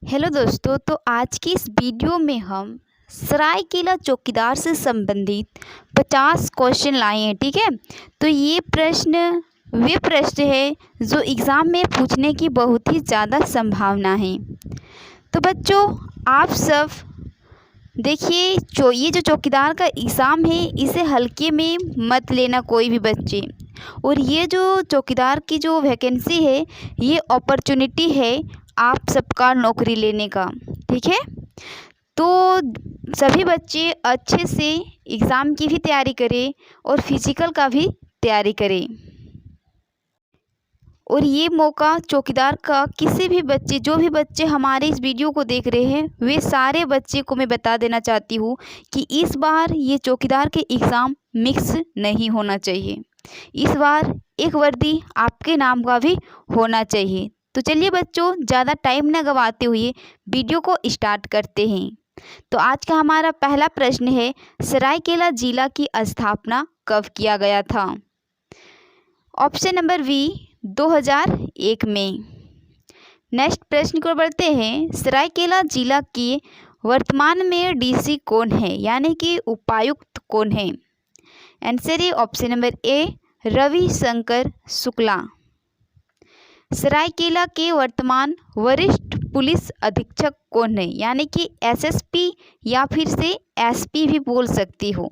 Hello दोस्तों, तो आज की इस वीडियो में हम सरायकेला चौकीदार से संबंधित 50 क्वेश्चन लाए हैं। ठीक है, तो ये प्रश्न है जो एग्ज़ाम में पूछने की बहुत ही ज़्यादा संभावना है। तो बच्चों, आप सब देखिए, ये जो चौकीदार का एग्ज़ाम है इसे हल्के में मत लेना कोई भी बच्चे। और ये जो चौकीदार की जो वैकेंसी है, ये अपॉर्चुनिटी है आप सबका नौकरी लेने का। ठीक है, तो सभी बच्चे अच्छे से एग्ज़ाम की भी तैयारी करें और फिजिकल का भी तैयारी करें। और ये मौका चौकीदार का किसी भी बच्चे, जो भी बच्चे हमारे इस वीडियो को देख रहे हैं, वे सारे बच्चे को मैं बता देना चाहती हूँ कि इस बार ये चौकीदार के एग्ज़ाम मिक्स नहीं होना चाहिए। इस बार एक वर्दी आपके नाम का भी होना चाहिए। तो चलिए बच्चों, ज़्यादा टाइम न गंवाते हुए वीडियो को स्टार्ट करते हैं। तो आज का हमारा पहला प्रश्न है, सरायकेला जिला की स्थापना कब किया गया था? ऑप्शन नंबर बी 2001 में। नेक्स्ट प्रश्न को बढ़ते हैं, सरायकेला जिला के वर्तमान में डीसी कौन है, यानी कि उपायुक्त कौन है? आंसर है option number A Ravishankar Shukla. Seraikela के वर्तमान वरिष्ठ पुलिस अधीक्षक कौन है, यानी कि एसएसपी या फिर से एसपी भी बोल सकती हो।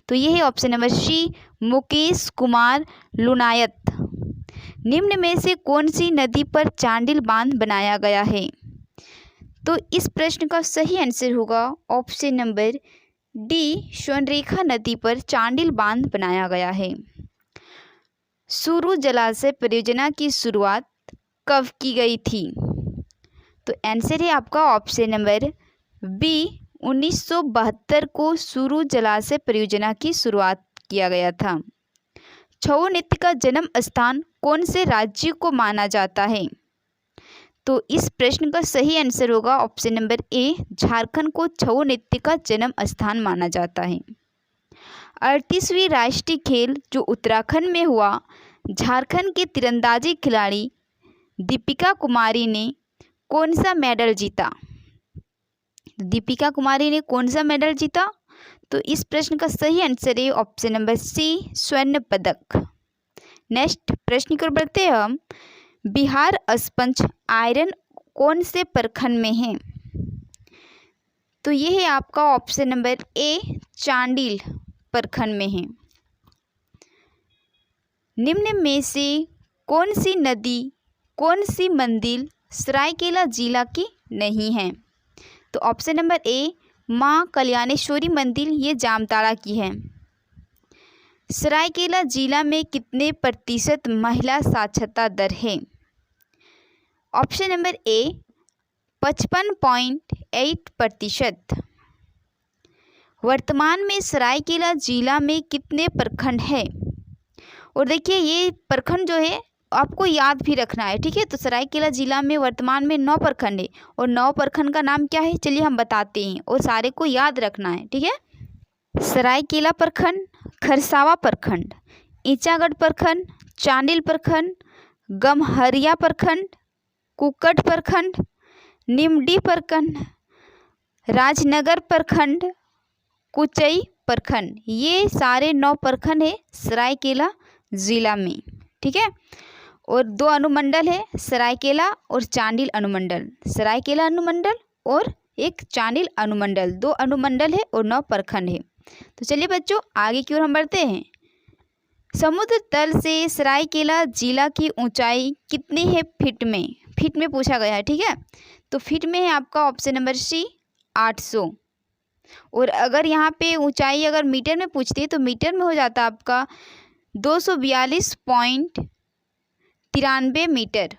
तो ये है option number C Mukesh Kumar Lunayat. निम्न में से कौन सी नदी पर चांडिल बांध बनाया गया है? तो इस प्रश्न का सही आंसर होगा ऑप्शन नंबर डी स्वर्णरेखा नदी पर चांडिल बांध बनाया गया है। सुरु जलाशय परियोजना की शुरुआत कब की गई थी? तो आंसर है आपका ऑप्शन नंबर बी 1972 को सुरु जलाशय परियोजना की शुरुआत किया गया था। छऊ नृत्य का जन्म स्थान कौन से राज्य को माना जाता है? तो इस प्रश्न का सही आंसर होगा ऑप्शन नंबर ए झारखंड को छऊ नृत्य का जन्म स्थान माना जाता है। 38वीं राष्ट्रीय खेल जो उत्तराखंड में हुआ, झारखंड के तीरंदाजी खिलाड़ी दीपिका कुमारी ने कौन सा मेडल जीता? दीपिका कुमारी ने कौन सा मेडल जीता? तो इस प्रश्न का सही आंसर है ऑप्शन नंबर सी स्वर्ण पदक। नेक्स्ट प्रश्न की ओर बढ़ते हैं हम, बिहार अस्पंज आयरन कौन से प्रखंड में है? तो ये है आपका ऑप्शन नंबर ए चांडिल प्रखंड में है। निम्न में से कौन सी नदी, कौन सी मंदिर सरायकेला जिला की नहीं है? तो ऑप्शन नंबर ए माँ कल्याणेश्वरी मंदिर, ये जामताड़ा की है। सरायकेला जिला में कितने प्रतिशत महिला साक्षरता दर है? ऑप्शन नंबर ए 55.8%। वर्तमान में सरायकेला जिला में कितने प्रखंड है? और देखिए, ये प्रखंड जो है आपको याद भी रखना है। ठीक है, तो सरायकेला जिला में वर्तमान में 9 प्रखंड है और 9 प्रखंड का नाम क्या है, चलिए हम बताते हैं और सारे को याद रखना है। ठीक है, सरायकेला प्रखंड, खरसावा प्रखंड, ईचागढ़ प्रखंड, चांडिल प्रखंड, गम्हरिया प्रखंड, कुकट प्रखंड, निमडी प्रखंड, राजनगर प्रखंड, कुचई प्रखंड। ये सारे 9 प्रखंड है सरायकेला जिला में। ठीक है, और 2 अनुमंडल है, सरायकेला और चांडिल अनुमंडल। सरायकेला अनुमंडल और एक चांडिल अनुमंडल, 2 अनुमंडल है और 9 प्रखंड है। तो चलिए बच्चों, आगे की ओर हम बढ़ते हैं। समुद्र तल से सरायकेला जिला की ऊंचाई कितनी है फीट में? फीट में पूछा गया है। ठीक है, तो फीट में है आपका ऑप्शन नंबर सी 800। और अगर यहाँ पे ऊंचाई अगर मीटर में पूछती है तो मीटर में हो जाता आपका 242.93 मीटर।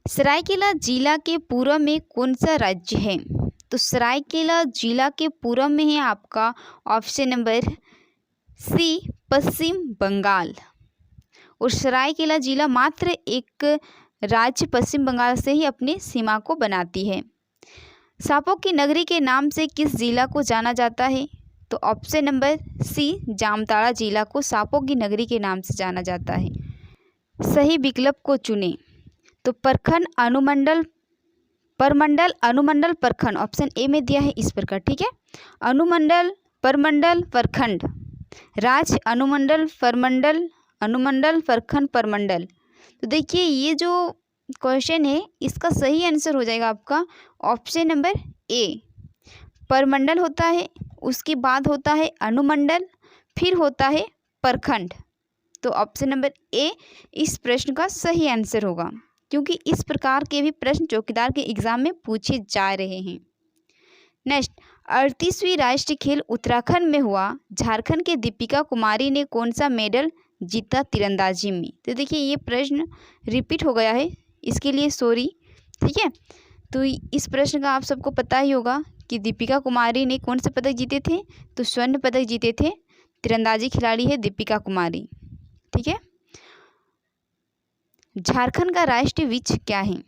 सरायकेला जिला के पूर्व में कौन सा राज्य है? तो सरायकेला जिला के पूर्व में है आपका ऑप्शन नंबर सी पश्चिम बंगाल। और सरायकेला जिला मात्र एक राज्य पश्चिम बंगाल से ही अपनी सीमा को बनाती है। सांपों की नगरी के नाम से किस जिला को जाना जाता है? तो ऑप्शन नंबर सी जामताड़ा जिला को सांपों की नगरी के नाम से जाना जाता है। सही विकल्प को चुनें। तो प्रखंड, अनुमंडल, परमंडल, अनुमंडल, प्रखंड। ऑप्शन ए में दिया है इस प्रकार, ठीक है। अनुमंडल, परमंडल, प्रखंड, राज्य, अनुमंडल, परमंडल, अनुमंडल, प्रखंड, परमंडल। तो देखिए ये जो क्वेश्चन है इसका सही आंसर हो जाएगा आपका ऑप्शन नंबर ए। परमंडल होता है, उसके बाद होता है अनुमंडल, फिर होता है प्रखंड। तो ऑप्शन नंबर ए इस प्रश्न का सही आंसर होगा, क्योंकि इस प्रकार के भी प्रश्न चौकीदार के एग्जाम में पूछे जा रहे हैं। नेक्स्ट, 38वीं राष्ट्रीय खेल उत्तराखंड में हुआ। झारखंड के दीपिका कुमारी ने कौन सा मेडल जीता तीरंदाजी में? तो देखिए ये प्रश्न रिपीट हो गया है, इसके लिए सॉरी, ठीक है। तो इस प्रश्न का आप सबको पता ही होगा कि दीपिका कुमारी ने कौन से पदक जीते थे? तो स्वर्ण पदक जीते थे। तीरंदाजी खिलाड़ी है दीपिका कुमारी, ठीक है। झारखंड का राष्ट्रीय वृक्ष क्या है?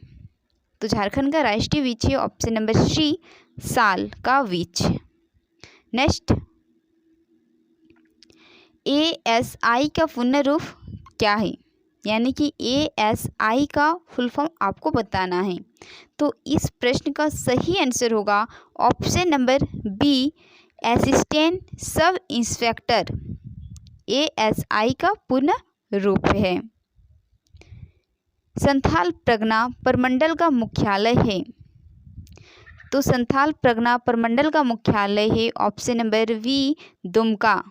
तो झारखंड का राष्ट्रीय वृक्ष है ऑप्शन नंबर सी, साल का वृक्ष। नेक्स्ट, ASI का पूर्ण रूप क्या है? यानी कि ASI का फुल फॉर्म आपको बताना है। तो इस प्रश्न का सही आंसर होगा option number B, assistant sub inspector. ASI का पूर्ण रूप है। संथाल परगना प्रमंडल का मुख्यालय है। तो संथाल परगना प्रमंडल का मुख्यालय है option number B, Dumka.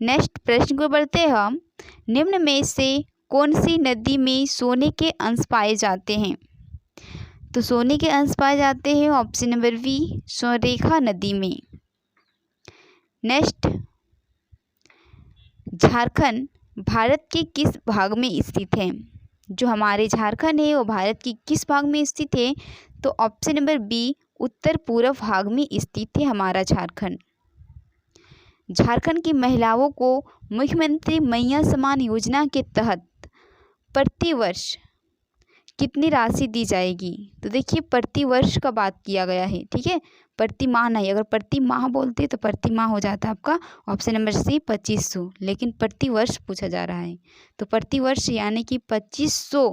Next प्रश्न को बढ़ते हैं हम। निम्न में से कौन सी नदी में सोने के अंश पाए जाते हैं? तो सोने के अंश पाए जाते हैं ऑप्शन नंबर बी, स्वर्णरेखा नदी में। नेक्स्ट, झारखंड भारत के किस भाग में स्थित है? जो हमारे झारखंड है वो भारत की किस भाग में स्थित है? तो ऑप्शन नंबर बी, उत्तर पूर्व भाग में स्थित है हमारा झारखंड। झारखंड की महिलाओं को मुख्यमंत्री मैया सम्मान योजना के तहत प्रतिवर्ष कितनी राशि दी जाएगी? तो देखिए प्रति वर्ष का बात किया गया है, ठीक है, प्रति माह नहीं। अगर प्रति माह बोलते तो प्रति माह हो जाता आपका ऑप्शन नंबर सी 2500, लेकिन प्रति वर्ष पूछा जा रहा है। तो प्रति वर्ष यानी कि 2500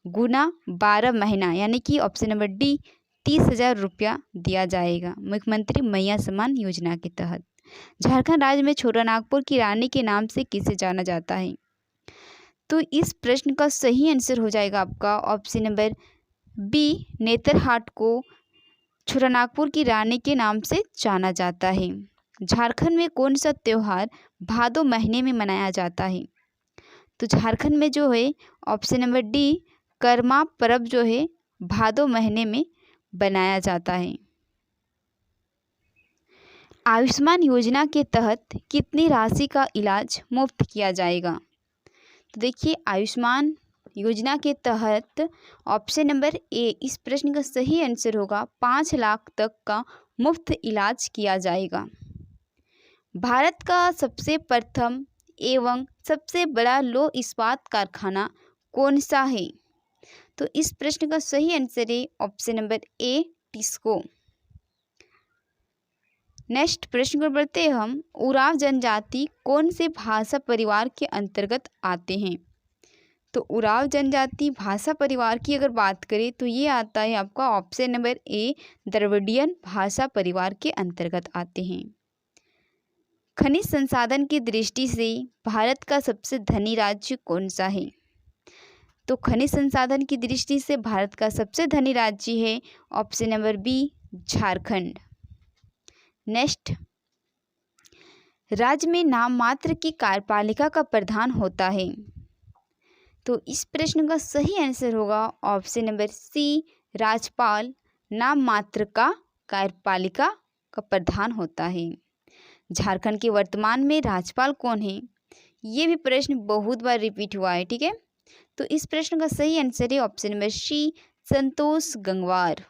गुना 12 महीना, यानी कि ऑप्शन नंबर डी 30,000 रुपया दिया जाएगा मुख्यमंत्री मैया सम्मान योजना के तहत। झारखंड राज्य में छोटानागपुर की रानी के नाम से किसे जाना जाता है? तो इस प्रश्न का सही आंसर हो जाएगा आपका ऑप्शन नंबर बी, नेतरहाट को छोटानागपुर की रानी के नाम से जाना जाता है। झारखंड में कौन सा त्यौहार भादो महीने में मनाया जाता है? तो झारखंड में जो है ऑप्शन नंबर डी, कर्मा पर्व जो है भादो महीने में बनाया जाता है। आयुष्मान योजना के तहत कितनी राशि का इलाज मुफ्त किया जाएगा? तो देखिए आयुष्मान योजना के तहत ऑप्शन नंबर ए इस प्रश्न का सही आंसर होगा 5 लाख तक का मुफ्त इलाज किया जाएगा। भारत का सबसे प्रथम एवं सबसे बड़ा लौह इस्पात कारखाना कौन सा है? तो इस प्रश्न का सही आंसर है ऑप्शन नंबर ए, टिस्को। नेक्स्ट प्रश्न पर बढ़ते हैं हम। उराव जनजाति कौन से भाषा परिवार के अंतर्गत आते हैं? तो उराव जनजाति भाषा परिवार की अगर बात करें तो ये आता है आपका ऑप्शन नंबर ए, द्रविडियन भाषा परिवार के अंतर्गत आते हैं। खनिज संसाधन की दृष्टि से भारत का सबसे धनी राज्य कौन सा है? तो खनिज संसाधन की दृष्टि से भारत का सबसे धनी राज्य है option number B, Jharkhand. Next, राज्य में नाम मात्र की कार्यपालिका का प्रधान होता है। तो इस प्रश्न का सही आंसर होगा ऑप्शन नंबर सी, राज्यपाल नाम मात्र का कार्यपालिका का प्रधान होता है। झारखंड के वर्तमान में राज्यपाल कौन है? ये भी प्रश्न बहुत बार रिपीट हुआ है, ठीक है। तो इस प्रश्न का सही आंसर है ऑप्शन नंबर सी, संतोष गंगवार।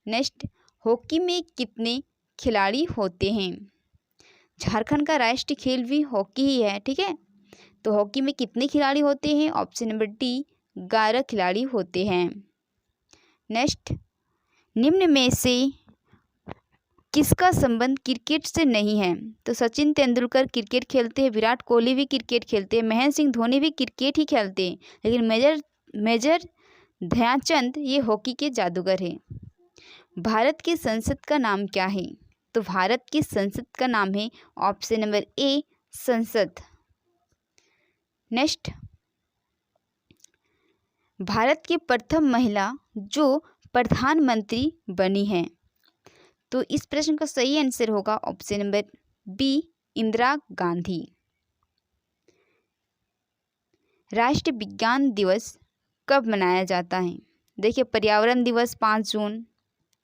नेक्स्ट, हॉकी में कितने खिलाड़ी होते हैं? झारखंड का राष्ट्रीय खेल भी हॉकी ही है, ठीक है। तो हॉकी में कितने खिलाड़ी होते हैं? ऑप्शन नंबर डी, 11 खिलाड़ी होते हैं। नेक्स्ट, निम्न में से किसका संबंध क्रिकेट से नहीं है? तो सचिन तेंदुलकर क्रिकेट खेलते हैं, विराट कोहली भी क्रिकेट खेलते हैं, महेंद्र सिंह धोनी भी क्रिकेट ही खेलते हैं, लेकिन मेजर ध्यानचंद ये हॉकी के जादूगर हैं। भारत की संसद का नाम क्या है? तो भारत की संसद का नाम है ऑप्शन नंबर ए संसद। नेक्स्ट, भारत की प्रथम महिला जो प्रधानमंत्री बनी है। तो इस प्रश्न का सही आंसर होगा option number B Indira Gandhi. राष्ट्रीय विज्ञान दिवस कब मनाया जाता है? देखिए, पर्यावरण दिवस 5 जून,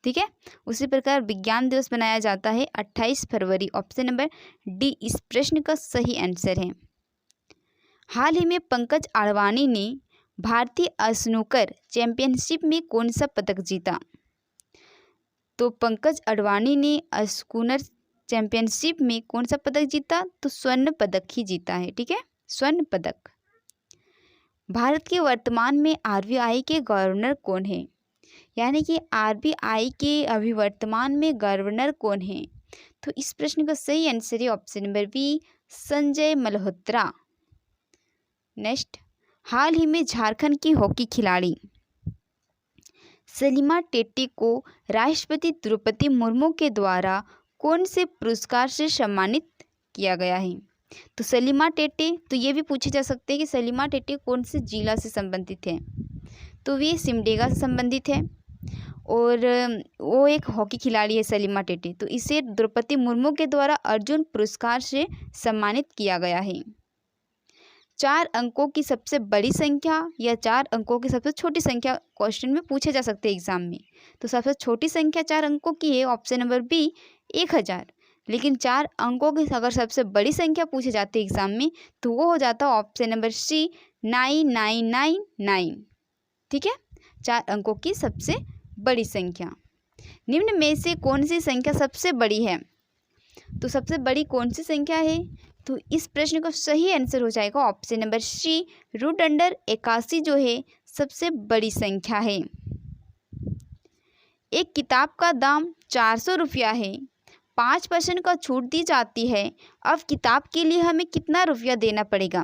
ठीक है। उसी प्रकार विज्ञान दिवस मनाया जाता है 28 फरवरी। ऑप्शन नंबर डी इस प्रश्न का सही आंसर है। हाल ही में पंकज आडवाणी ने भारतीय स्नूकर चैंपियनशिप में कौन सा पदक जीता? तो पंकज आडवाणी ने स्नूकर चैंपियनशिप में कौन सा पदक जीता? तो स्वर्ण पदक ही जीता है, ठीक है, स्वर्ण पदक। भारत के वर्तमान में आरबीआई के गवर्नर कौन है? यानी कि आरबीआई के अभी वर्तमान में गवर्नर कौन है? तो इस प्रश्न का सही आंसर है option number B Sanjay Malhotra. Next, हाल ही में झारखंड की हॉकी खिलाड़ी सलीमा टेट्टी को राष्ट्रपति द्रौपदी मुर्मू के द्वारा कौन से पुरस्कार से सम्मानित किया गया है? तो सलीमा टेट्टी, तो ये भी पूछे जा सकते हैं कि सलीमा टेट्टी कौन से जिला से संबंधित है? तो वे सिमडेगा से संबंधित है और वो एक हॉकी खिलाड़ी है सलीमा टेट्टी। तो इसे द्रौपदी मुर्मू के द्वारा अर्जुन पुरस्कार से सम्मानित किया गया है। 4 अंकों की सबसे बड़ी संख्या या 4 अंकों की सबसे छोटी संख्या क्वेश्चन में पूछे जा सकते हैं एग्जाम में। तो सबसे छोटी संख्या 4 अंकों की है ऑप्शन नंबर बी 1000। लेकिन 4 अंकों की अगर सबसे बड़ी संख्या पूछे जाती है एग्जाम में तो वो हो जाता है ऑप्शन नंबर सी 9999, ठीक है, 4 अंकों की सबसे बड़ी संख्या। निम्न में से कौन सी संख्या सबसे बड़ी है? तो सबसे बड़ी कौन सी संख्या है? तो इस प्रश्न का सही आंसर हो जाएगा ऑप्शन नंबर सी √81 जो है सबसे बड़ी संख्या है। एक किताब का दाम 400 रुपया है, 5% का छूट दी जाती है, अब किताब के लिए हमें कितना रुपया देना पड़ेगा?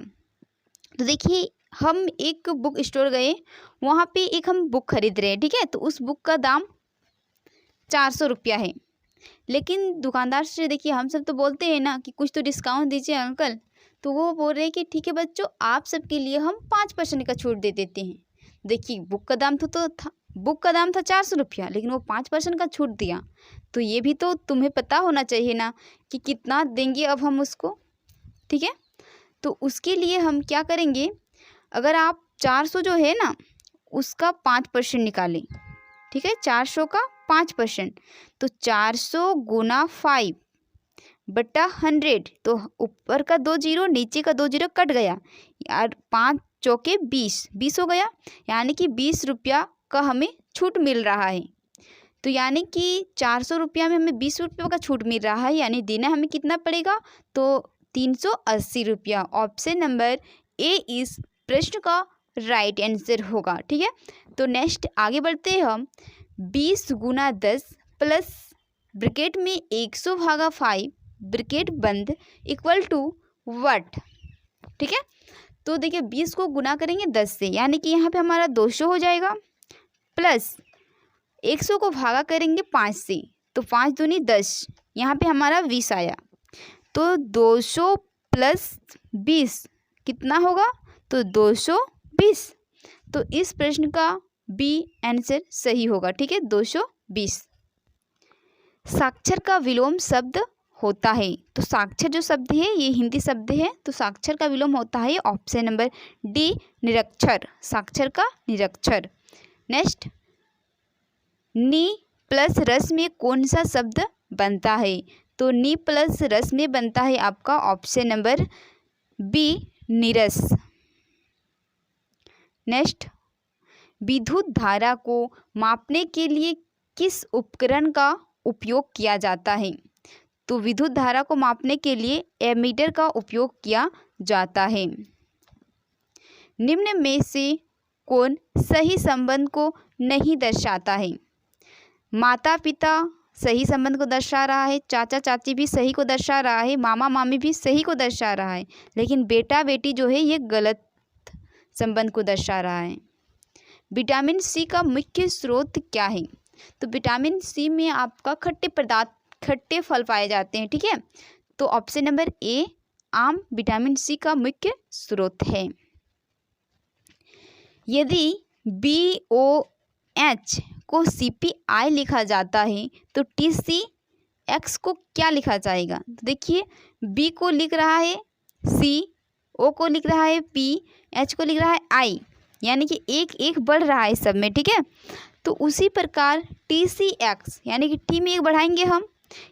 तो देखिए, हम एक बुक स्टोर गए, वहाँ पे एक हम बुक खरीद रहे हैं, ठीक है, तो उस बुक का दाम 400 रुपया है। लेकिन दुकानदार से देखिए हम सब तो बोलते हैं ना कि कुछ तो डिस्काउंट दीजिए अंकल, तो वो बोल रहे हैं कि ठीक है बच्चों, आप सबके लिए हम 5% का छूट दे देते हैं। देखिए, बुक का दाम था 400 रुपया, लेकिन वो 5% का छूट दिया, तो ये भी तो तुम्हें पता होना चाहिए ना कि कितना देंगे अब हम उसको, ठीक है। तो उसके लिए हम क्या करेंगे, अगर आप 400 जो है ना उसका 5% निकालें, ठीक है, 400 का 5%, तो 400 गुना 5 बटा 100, तो ऊपर का 2 जीरो नीचे का 2 जीरो कट गया यार, 5 चौके 20 हो गया, यानी कि 20 रुपया का हमें छूट मिल रहा है। तो यानी कि 400 रुपया में हमें 20 रुपये का छूट मिल रहा है, यानी देना हमें कितना पड़ेगा? तो 380 रुपया। ऑप्शन नंबर ए इस प्रश्न का राइट आंसर होगा, ठीक है। तो नेक्स्ट आगे बढ़ते हैं हम। 20 गुना 10 प्लस ब्रैकेट में 100/5 ब्रैकेट बंद इक्वल टू व्हाट, ठीक है। तो देखिए 20 को गुना करेंगे 10 से, यानी कि यहाँ पे हमारा 200 हो जाएगा, प्लस 100 को भागा करेंगे 5 से, तो 5 दूनी 10, यहाँ पे हमारा 20 आया, तो 200 प्लस 20 कितना होगा? तो 220। तो इस प्रश्न का बी आंसर सही होगा, ठीक है, 220। साक्षर का विलोम शब्द होता है, तो साक्षर जो शब्द है ये हिंदी शब्द है, तो साक्षर का विलोम होता है ऑप्शन नंबर डी निरक्षर, साक्षर का निरक्षर। नेक्स्ट, नी प्लस रस में कौन सा शब्द बनता है? तो नी प्लस रस में बनता है आपका ऑप्शन नंबर बी नीरस। नेक्स्ट, विद्युत धारा को मापने के लिए किस उपकरण का उपयोग किया जाता है? तो विद्युत धारा को मापने के लिए एमीटर का उपयोग किया जाता है। निम्न में से कौन सही संबंध को नहीं दर्शाता है? माता पिता सही संबंध को दर्शा रहा है, चाचा चाची भी सही को दर्शा रहा है, मामा मामी भी सही को दर्शा रहा है, लेकिन बेटा बेटी जो है ये गलत संबंध को दर्शा रहा है। विटामिन सी का मुख्य स्रोत क्या है? तो विटामिन सी में आपका खट्टे फल पाए जाते हैं, ठीक है। तो ऑप्शन नंबर ए आम विटामिन सी का मुख्य स्रोत है। यदि BOH को CPI लिखा जाता है तो TCX को क्या लिखा जाएगा? तो देखिए B को लिख रहा है C, O को लिख रहा है P, H को लिख रहा है I, यानी कि एक एक बढ़ रहा है सब में, ठीक है। तो उसी प्रकार TCX यानी कि T में एक बढ़ाएंगे हम,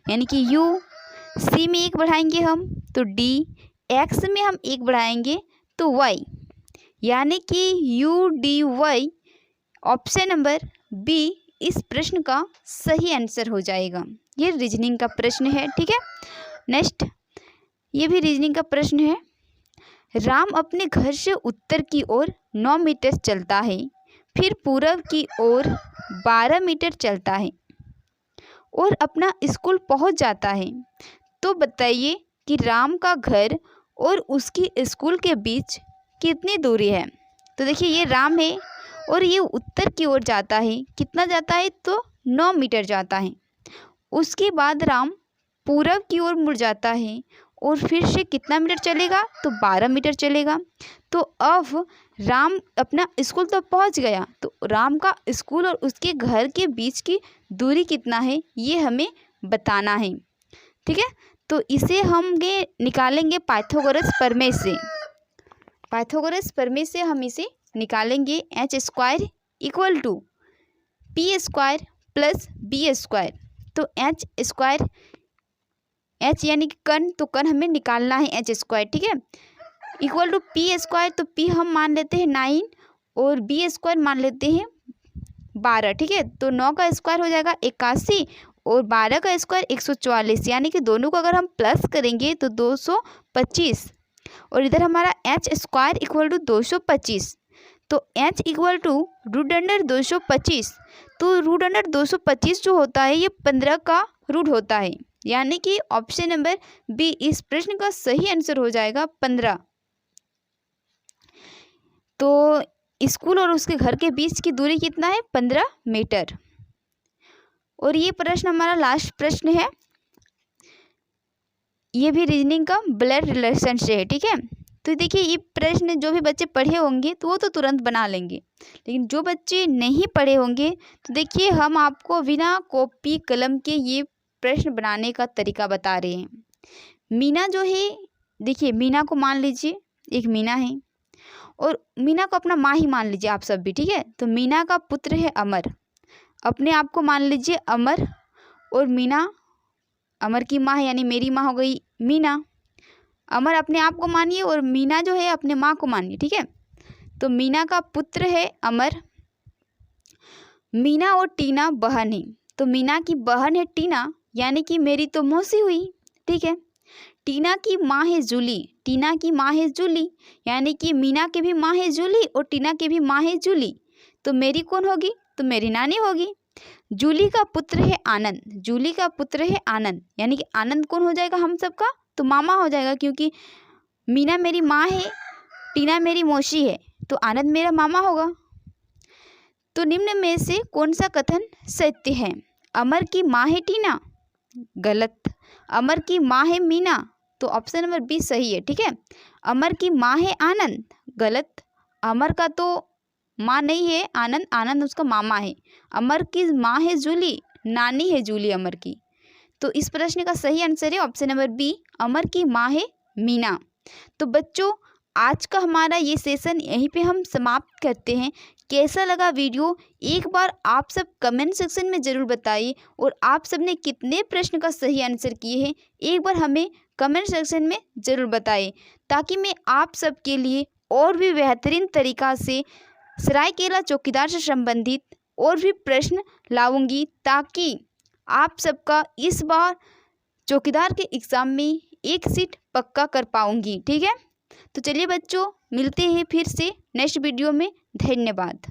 यानी कि U, C में एक बढ़ाएंगे हम तो D, X में हम एक बढ़ाएंगे तो Y, यानी कि UDY ऑप्शन नंबर बी इस प्रश्न का सही आंसर हो जाएगा। ये रीजनिंग का प्रश्न है, ठीक है। नेक्स्ट, ये भी रीजनिंग का प्रश्न है। राम अपने घर से उत्तर की ओर 9 मीटर चलता है, फिर पूर्व की ओर 12 मीटर चलता है और अपना स्कूल पहुंच जाता है। तो बताइए कि राम का घर और उसकी स्कूल के बीच कितनी दूरी है? तो देखिए ये राम है और ये उत्तर की ओर जाता है, कितना जाता है? तो 9 मीटर जाता है। उसके बाद राम पूरब की ओर मुड़ जाता है और फिर से कितना मीटर चलेगा? तो 12 मीटर चलेगा। तो अब राम अपना स्कूल तो पहुंच गया, तो राम का स्कूल और उसके घर के बीच की दूरी कितना है ये हमें बताना है, ठीक है। तो इसे हम निकालेंगे पाइथागोरस प्रमेय से। पाइथागोरस प्रमेय से हम इसे निकालेंगे h² equal to p² plus b²। तो h² h यानी कि कण, तो कण हमें निकालना है h², ठीक है, इक्वल टू p²। तो p हम मान लेते हैं 9 और b² मान लेते हैं 12, ठीक है। तो 9 का स्क्वायर हो जाएगा 81 और 12 का स्क्वायर 144, यानी कि दोनों को अगर हम प्लस करेंगे तो 225 और इधर हमारा h² इक्वल टू 225। तो h इक्वल टू √225। तो √225 जो होता है ये 15 का रूट होता है, यानी कि ऑप्शन नंबर बी इस प्रश्न का सही आंसर हो जाएगा 15। तो स्कूल और उसके घर के बीच की दूरी कितना है? 15 मीटर। और ये प्रश्न हमारा लास्ट प्रश्न है, ये भी रीजनिंग का ब्लड रिलेशन से है, ठीक है। तो देखिए ये प्रश्न जो भी बच्चे पढ़े होंगे तो वो तो तुरंत बना लेंगे, लेकिन जो बच्चे नहीं पढ़े होंगे तो देखिए हम आपको बिना कॉपी कलम के ये प्रश्न बनाने का तरीका बता रहे हैं। मीना जो है, देखिए मीना को मान लीजिए एक मीना है और मीना को अपना माँ ही मान लीजिए आप सब भी, ठीक है। तो मीना का पुत्र है अमर, अपने आप को मान लीजिए अमर, और मीना अमर की माँ है यानी मेरी माँ हो गई मीना। अमर अपने आप को मानिए और मीना जो है अपने माँ को मानिए, ठीक है। तो मीना का पुत्र है अमर। मीना और टीना बहन है, तो मीना की बहन है टीना, यानी कि मेरी तो मौसी हुई, ठीक है। टीना की माँ है जूली, टीना की माँ है जूली, यानी कि मीना की भी माँ है जूली और टीना की भी माँ है जूली। तो मेरी कौन होगी? तो मेरी नानी होगी। जूली का पुत्र है आनंद, जूली का पुत्र है आनंद, यानी कि आनंद कौन हो जाएगा हम सबका? तो मामा हो जाएगा, क्योंकि मीना मेरी माँ है, टीना मेरी मौसी है, तो आनंद मेरा मामा होगा। तो निम्न में से कौन सा कथन सत्य है? अमर की माँ है टीना, गलत। अमर की माँ है मीना, तो ऑप्शन नंबर बी सही है, ठीक है। अमर की माँ है आनंद, गलत। अमर का तो माँ नहीं है आनंद, आनंद उसका मामा है। अमर की माँ है जूली, नानी है जूली अमर की। तो इस प्रश्न का सही आंसर है ऑप्शन नंबर बी, अमर की माँ है मीना। तो बच्चों आज का हमारा ये सेशन यहीं पे हम समाप्त करते हैं। कैसा लगा वीडियो एक बार आप सब कमेंट सेक्शन में ज़रूर बताइए, और आप सब ने कितने प्रश्न का सही आंसर किए हैं एक बार हमें कमेंट सेक्शन में ज़रूर बताइए, ताकि मैं आप सब के लिए और भी बेहतरीन तरीक़ा से सरायकेला चौकीदार से संबंधित और भी प्रश्न लाऊंगी, ताकि आप सबका इस बार चौकीदार के एग्ज़ाम में एक सीट पक्का कर पाऊंगी, ठीक है। तो चलिए बच्चों मिलते हैं फिर से नेक्स्ट वीडियो में। धन्यवाद।